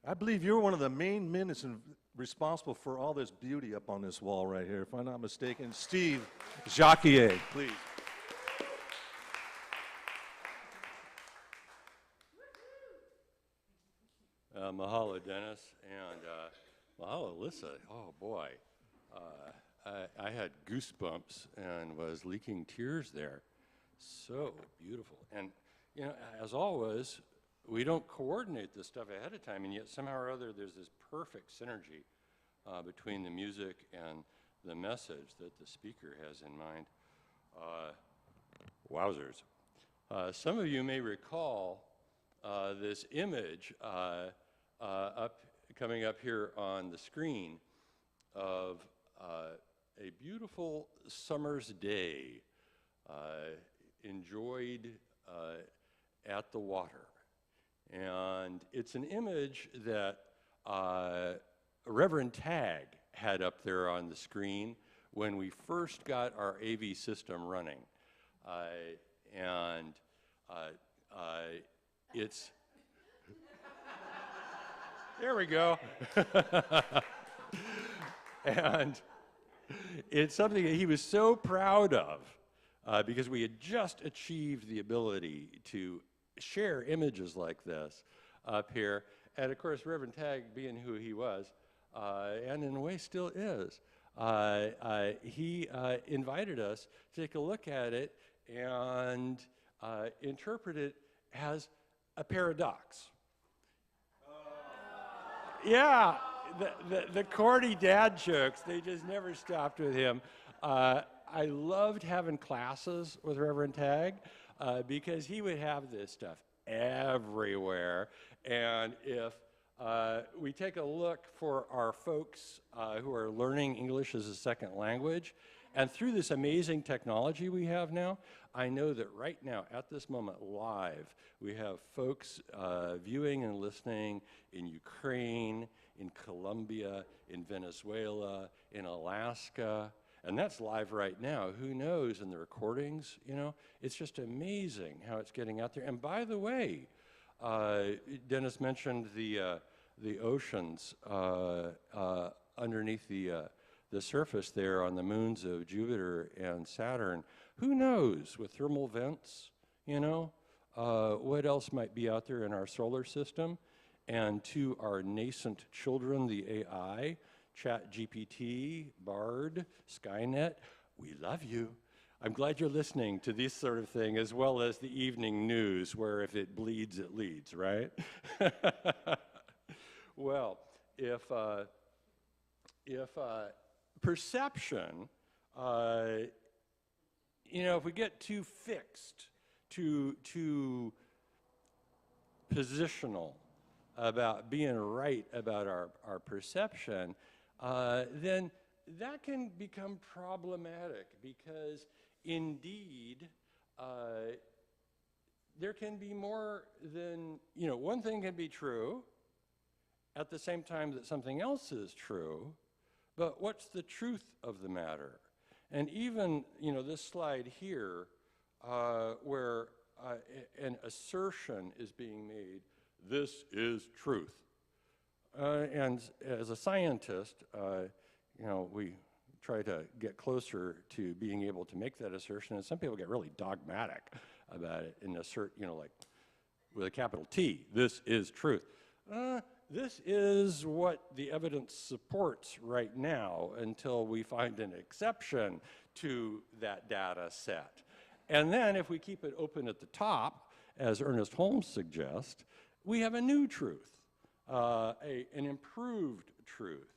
I believe you're one of the main men that's responsible for all this beauty up on this wall right here, if I'm not mistaken. Steve Jacquier, please. Mahalo, Dennis, and mahalo, Alyssa. Oh, boy. I had goosebumps and was leaking tears there. So beautiful. And, you know, as always, we don't coordinate this stuff ahead of time, and yet somehow or other there's this perfect synergy between the music and the message that the speaker has in mind. Wowzers. Some of you may recall this image coming up here on the screen of a beautiful summer's day enjoyed at the water. And it's an image that Reverend Tagg had up there on the screen when we first got our AV system running. It's, there we go. And it's something that he was so proud of because we had just achieved the ability to share images like this up here. And of course, Reverend Tagg, being who he was, and in a way still is, he invited us to take a look at it and interpret it as a paradox. Yeah, the corny dad jokes, they just never stopped with him. I loved having classes with Reverend Tagg because he would have this stuff everywhere. And if we take a look for our folks who are learning English as a second language, and through this amazing technology we have now, I know that right now, at this moment, live, we have folks viewing and listening in Ukraine, in Colombia, in Venezuela, in Alaska, and that's live right now. Who knows in the recordings, you know? It's just amazing how it's getting out there. And by the way, Dennis mentioned the oceans underneath the surface there on the moons of Jupiter and Saturn. Who knows, with thermal vents, you know, what else might be out there in our solar system? And to our nascent children, the AI, ChatGPT, Bard, Skynet, we love you. I'm glad you're listening to this sort of thing, as well as the evening news, where if it bleeds, it leads, right? Well, if perception, you know, if we get too fixed, too positional about being right about our perception, then that can become problematic because indeed there can be more than, you know, one thing can be true at the same time that something else is true, but what's the truth of the matter? And even, you know, this slide here where an assertion is being made, this is truth. And as a scientist, you know, we try to get closer to being able to make that assertion, and some people get really dogmatic about it and assert, you know, like with a capital T, this is truth. This is what the evidence supports right now until we find an exception to that data set. And then if we keep it open at the top, as Ernest Holmes suggests, we have a new truth, an improved truth.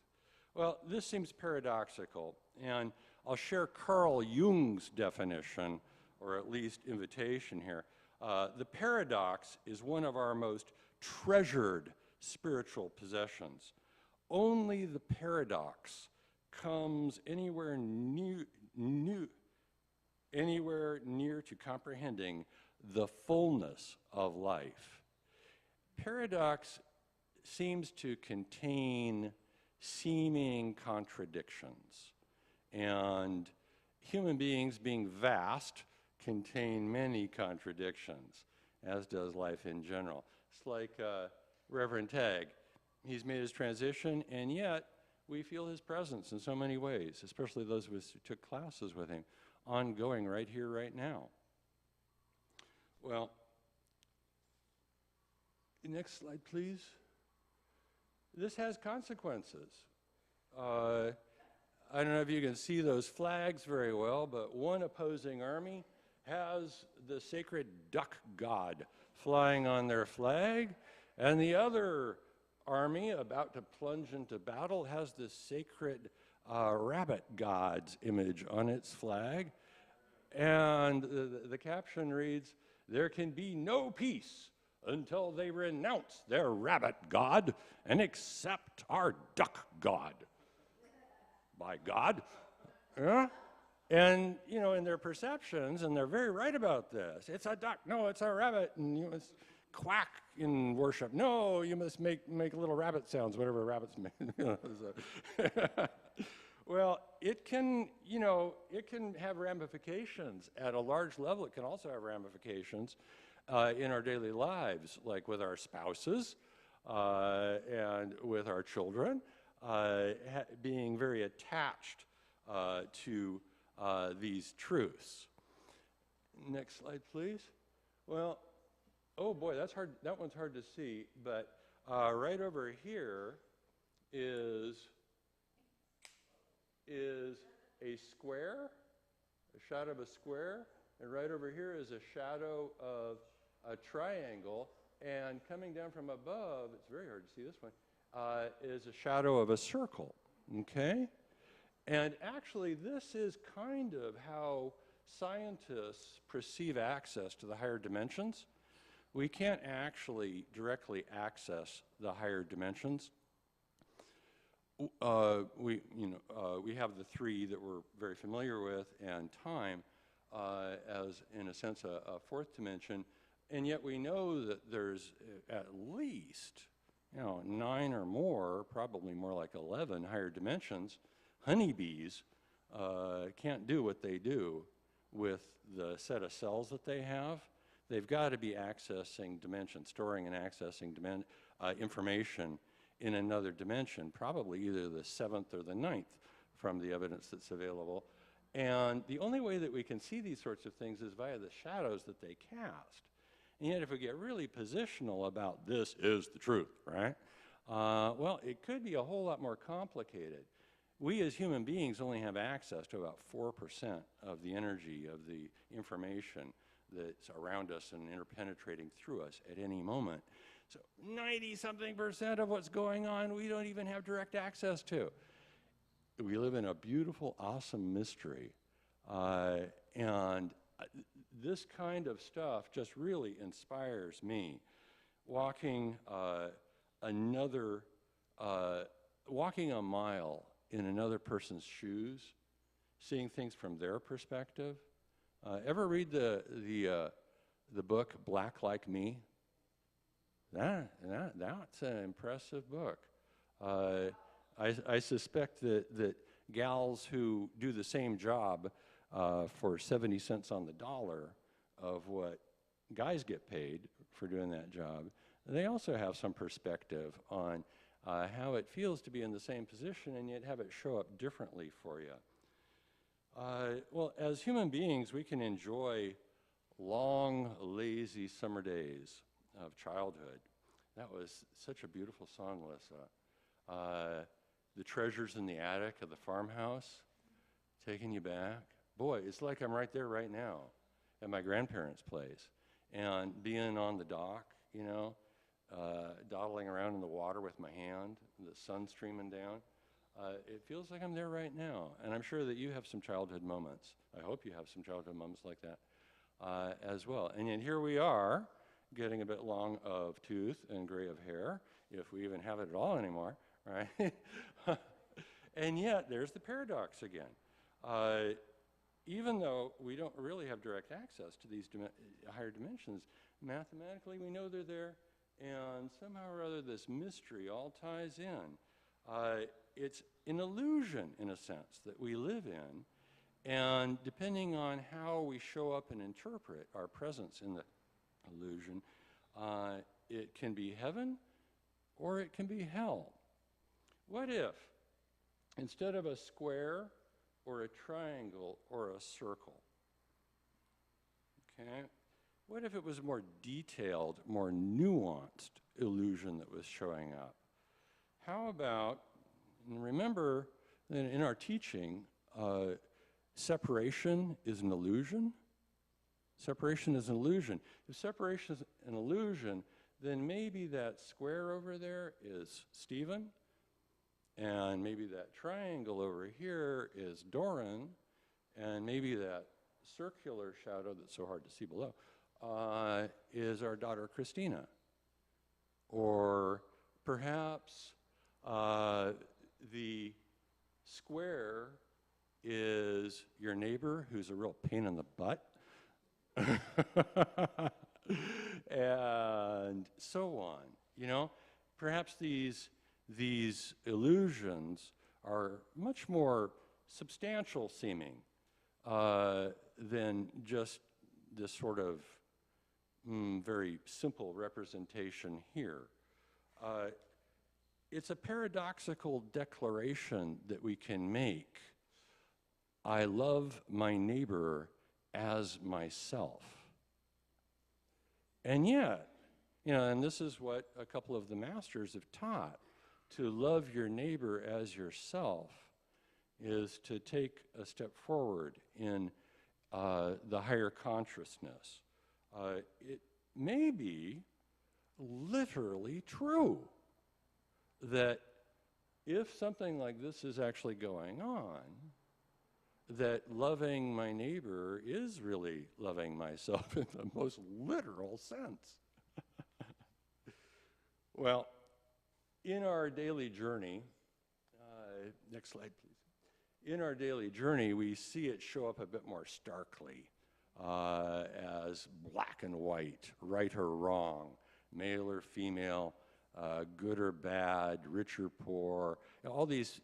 Well, this seems paradoxical, and I'll share Carl Jung's definition, or at least invitation here. The paradox is one of our most treasured spiritual possessions. Only the paradox comes anywhere near to comprehending the fullness of life. Paradox seems to contain seeming contradictions, and human beings, being vast, contain many contradictions, as does life in general. It's like Reverend Tagg. He's made his transition, and yet we feel his presence in so many ways, especially those of us who took classes with him, ongoing right here, right now. Well, next slide, please. This has consequences. I don't know if you can see those flags very well, but one opposing army has the sacred duck god flying on their flag, and the other army about to plunge into battle has the sacred rabbit god's image on its flag. And the caption reads, "There can be no peace until they renounce their rabbit god and accept our duck god." By God. Yeah? And, you know, in their perceptions, and they're very right about this, it's a duck, no, it's a rabbit, and you must quack in worship. No, you must make little rabbit sounds, whatever rabbits make. Well, it can, you know, it can have ramifications at a large level. It can also have ramifications in our daily lives, like with our spouses and with our children, being very attached to these truths. Next slide, please. Well, oh boy, that's hard. That one's hard to see, but right over here is a square, a shadow of a square, and right over here is a shadow of a triangle, and coming down from above, it's very hard to see this one, is a shadow of a circle, okay? And actually, this is kind of how scientists perceive access to the higher dimensions. We can't actually directly access the higher dimensions. We have the three that we're very familiar with, and time as, in a sense, a fourth dimension. And yet we know that there's at least, 9 or more, probably more like 11 higher dimensions. Honeybees can't do what they do with the set of cells that they have. They've got to be accessing dimensions, storing and accessing information in another dimension, probably either the 7th or the 9th from the evidence that's available. And the only way that we can see these sorts of things is via the shadows that they cast. And yet if we get really positional about this is the truth, right? Well, it could be a whole lot more complicated. We as human beings only have access to about 4% of the energy of the information that's around us and interpenetrating through us at any moment. So 90-something% of what's going on we don't even have direct access to. We live in a beautiful, awesome mystery. And this kind of stuff just really inspires me. Walking walking a mile in another person's shoes, seeing things from their perspective. Ever read the book Black Like Me? That's an impressive book. I suspect that gals who do the same job for 70 cents on the dollar of what guys get paid for doing that job, they also have some perspective on how it feels to be in the same position and yet have it show up differently for you. Well, as human beings, we can enjoy long, lazy summer days of childhood. That was such a beautiful song, Melissa. The treasures in the attic of the farmhouse, taking you back. Boy, it's like I'm right there right now at my grandparents' place. And being on the dock, dawdling around in the water with my hand, the sun streaming down. It feels like I'm there right now. And I'm sure that you have some childhood moments. I hope you have some childhood moments like that as well. And yet here we are, getting a bit long of tooth and gray of hair, if we even have it at all anymore, right? And yet, there's the paradox again. Even though we don't really have direct access to these higher dimensions, mathematically we know they're there, and somehow or other this mystery all ties in. It's an illusion, in a sense, that we live in, and depending on how we show up and interpret our presence in the illusion, it can be heaven or it can be hell. What if, instead of a square or a triangle or a circle, okay, what if it was a more detailed, more nuanced illusion that was showing up? How about, and remember that in our teaching, separation is an illusion. Separation is an illusion. If separation is an illusion, then maybe that square over there is Stephen, and maybe that triangle over here is Doran, and maybe that circular shadow that's so hard to see below is our daughter Christina. Or perhaps the square is your neighbor who's a real pain in the butt. And so on, you know? Perhaps these illusions are much more substantial seeming than just this sort of very simple representation here. It's a paradoxical declaration that we can make. I love my neighbor as myself. And yet, you know, and this is what a couple of the masters have taught, to love your neighbor as yourself is to take a step forward in the higher consciousness. It may be literally true that if something like this is actually going on, that loving my neighbor is really loving myself in the most literal sense. Well, in our daily journey, next slide please. In our daily journey, we see it show up a bit more starkly as black and white, right or wrong, male or female, good or bad, rich or poor, all these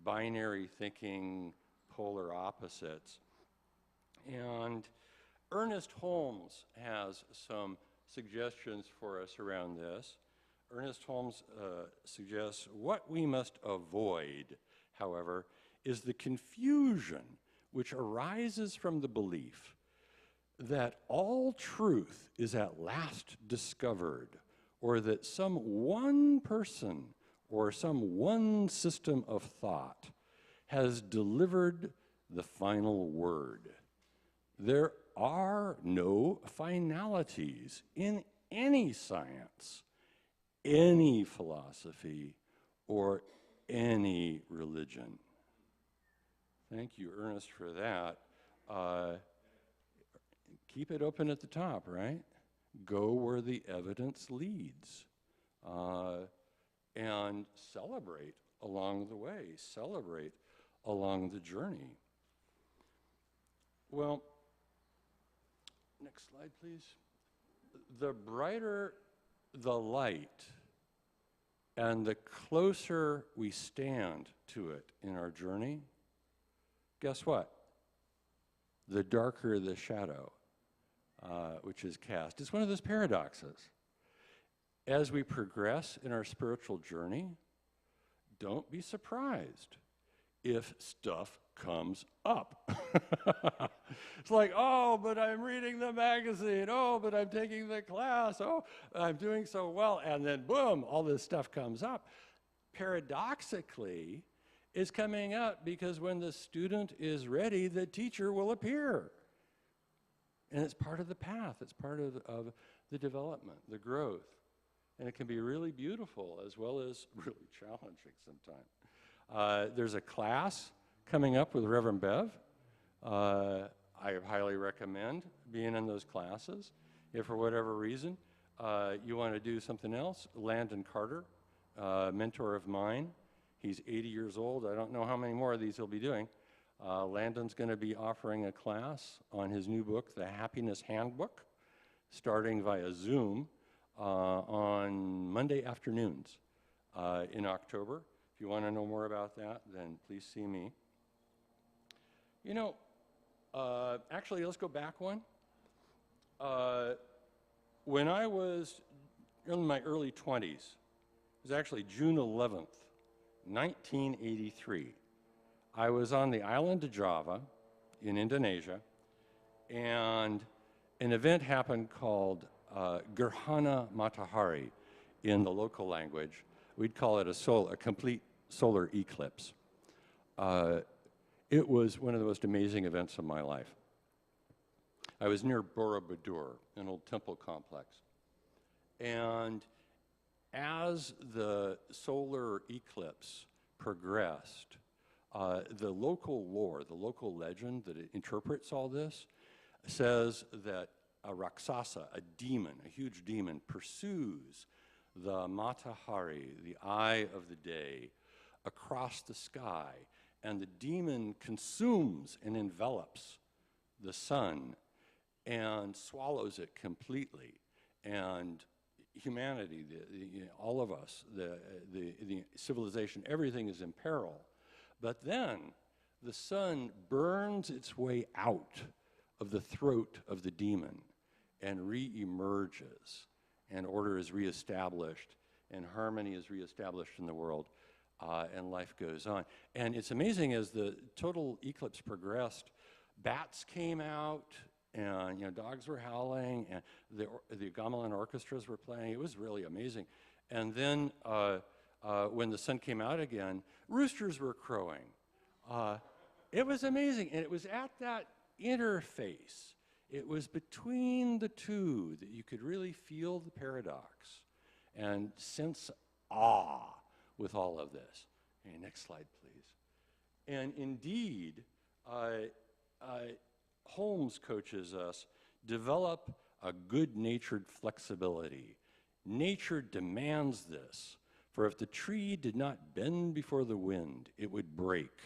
binary thinking polar opposites. And Ernest Holmes has some suggestions for us around this. Ernest Holmes suggests what we must avoid, however, is the confusion which arises from the belief that all truth is at last discovered, or that some one person or some one system of thought has delivered the final word. There are no finalities in any science, any philosophy, or any religion. Thank you, Ernest, for that. Keep it open at the top, right? Go where the evidence leads. And celebrate along the way, celebrate along the journey. Well, next slide, please. The brighter the light and the closer we stand to it in our journey, guess what? The darker the shadow which is cast. It's one of those paradoxes. As we progress in our spiritual journey, don't be surprised if stuff comes up. It's like, oh, but I'm reading the magazine. Oh, but I'm taking the class. Oh, I'm doing so well. And then boom, all this stuff comes up. Paradoxically, it's coming up because when the student is ready, the teacher will appear. And it's part of the path. It's part of the development, the growth. And it can be really beautiful as well as really challenging sometimes. There's a class coming up with Reverend Bev. I highly recommend being in those classes. If for whatever reason you want to do something else, Landon Carter, mentor of mine, he's 80 years old. I don't know how many more of these he'll be doing. Landon's going to be offering a class on his new book, The Happiness Handbook, starting via Zoom on Monday afternoons in October. If you want to know more about that, then please see me. You know, actually, let's go back one. When I was in my early 20s, was actually June 11th, 1983. I was on the island of Java in Indonesia, and an event happened called Gerhana Matahari in the local language. We'd call it a complete solar eclipse. It was one of the most amazing events of my life. I was near Borobudur, an old temple complex. And as the solar eclipse progressed, the local lore, the local legend that interprets all this, says that a Raksasa, a demon, a huge demon, pursues the Matahari, the eye of the day, across the sky, and the demon consumes and envelops the sun and swallows it completely. And humanity, all of us, the civilization, everything is in peril. But then the sun burns its way out of the throat of the demon and re-emerges, and order is reestablished, and harmony is reestablished in the world, and life goes on. And it's amazing, as the total eclipse progressed, bats came out, and dogs were howling, and the gamelan orchestras were playing. It was really amazing. And then when the sun came out again, roosters were crowing. It was amazing, and it was at that interface. It was between the two that you could really feel the paradox and sense awe with all of this. Okay, next slide, please. And indeed, Holmes coaches us, develop a good-natured flexibility. Nature demands this, for if the tree did not bend before the wind, it would break.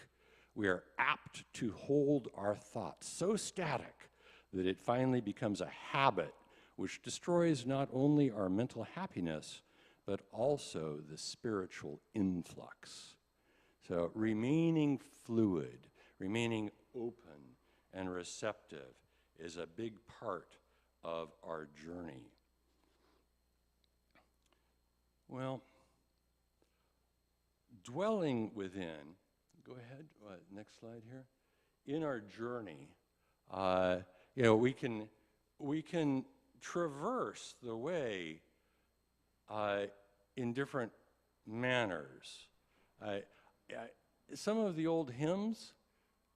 We are apt to hold our thoughts so static that it finally becomes a habit which destroys not only our mental happiness, but also the spiritual influx. So remaining fluid, remaining open and receptive is a big part of our journey. Well, dwelling within, go ahead, next slide here. In our journey, we can traverse the way in different manners. Some of the old hymns,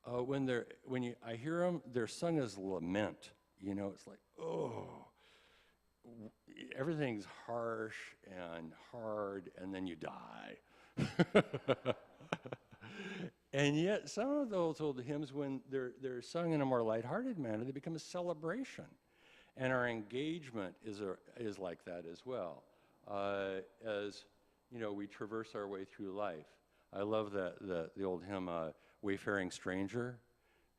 when I hear them, they're sung as lament. It's like, oh, everything's harsh and hard, and then you die. And yet, some of those old hymns, when they're sung in a more lighthearted manner, they become a celebration. And our engagement is like that as well, as we traverse our way through life. I love the old hymn, Wayfaring Stranger.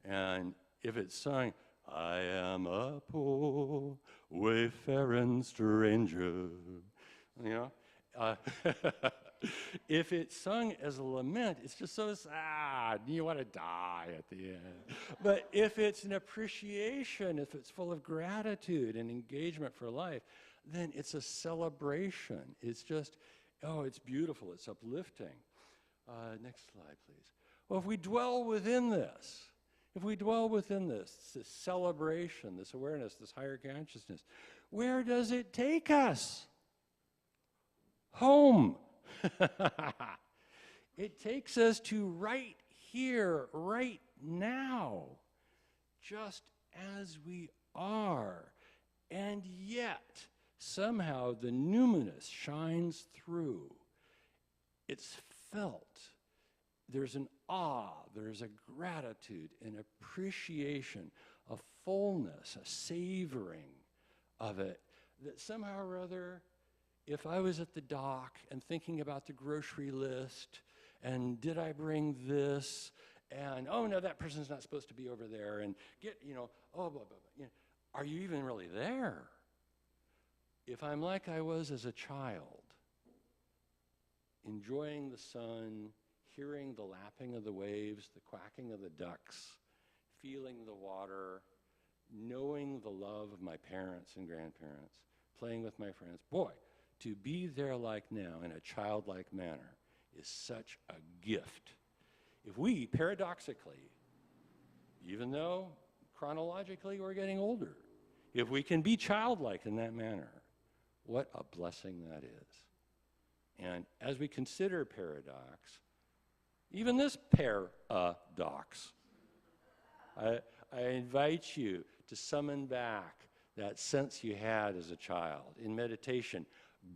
And if it's sung, I am a poor wayfaring stranger, if it's sung as a lament, it's just so sad. You want to die at the end. But if it's an appreciation, if it's full of gratitude and engagement for life, then it's a celebration. It's just, it's beautiful. It's uplifting. Next slide, please. Well, if we dwell within this, this celebration, this awareness, this higher consciousness, where does it take us? Home. It takes us to right here, right now, just as we are. And yet, somehow the numinous shines through. It's felt. There's an awe, there's a gratitude, an appreciation, a fullness, a savoring of it, that somehow or other, if I was at the dock and thinking about the grocery list, and did I bring this, and oh no, that person's not supposed to be over there, and blah, blah, blah. Are you even really there? If I'm like I was as a child, enjoying the sun, hearing the lapping of the waves, the quacking of the ducks, feeling the water, knowing the love of my parents and grandparents, playing with my friends, boy, to be there like now in a childlike manner is such a gift. If we, paradoxically, even though chronologically we're getting older, if we can be childlike in that manner, what a blessing that is. And as we consider paradox, even this paradox, I invite you to summon back that sense you had as a child. In meditation,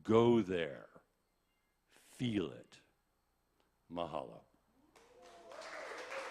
go there, feel it. Mahalo.